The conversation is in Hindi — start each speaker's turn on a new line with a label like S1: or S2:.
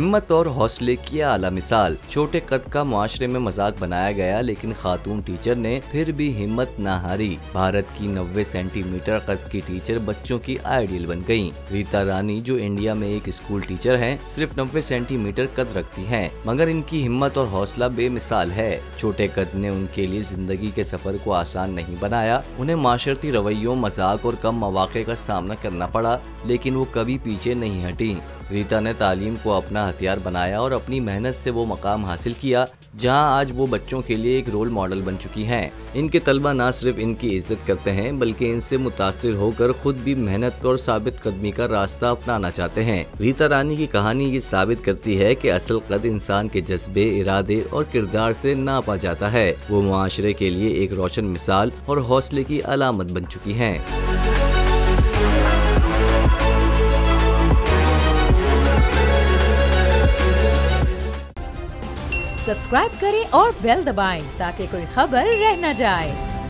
S1: हिम्मत और हौसले की आला मिसाल। छोटे कद का मुआशरे में मजाक बनाया गया, लेकिन खातून टीचर ने फिर भी हिम्मत न हारी। भारत की 90 सेंटीमीटर कद की टीचर बच्चों की आइडियल बन गयी। रीता रानी, जो इंडिया में एक स्कूल टीचर हैं, सिर्फ 90 सेंटीमीटर कद रखती हैं, मगर इनकी हिम्मत और हौसला बेमिसाल है। छोटे कद ने उनके लिए जिंदगी के सफर को आसान नहीं बनाया। उन्हें माशरती रवैयों, मजाक और कम मौके का सामना करना पड़ा, लेकिन वो कभी पीछे नहीं हटी। रीता ने तालीम को अपना हथियार बनाया और अपनी मेहनत से वो मकाम हासिल किया जहां आज वो बच्चों के लिए एक रोल मॉडल बन चुकी हैं। इनके तलबा न सिर्फ इनकी इज्जत करते हैं, बल्कि इनसे मुतासिर होकर खुद भी मेहनत और साबित कदमी का रास्ता अपनाना चाहते हैं। रीता रानी की कहानी ये साबित करती है कि असल कद इंसान के जज्बे, इरादे और किरदार से नापा जाता है। वो मुआशरे के लिए एक रोशन मिसाल और हौसले की अलामत बन चुकी हैं।
S2: सब्सक्राइब करें और बेल दबाएं ताकि कोई खबर रह न जाए।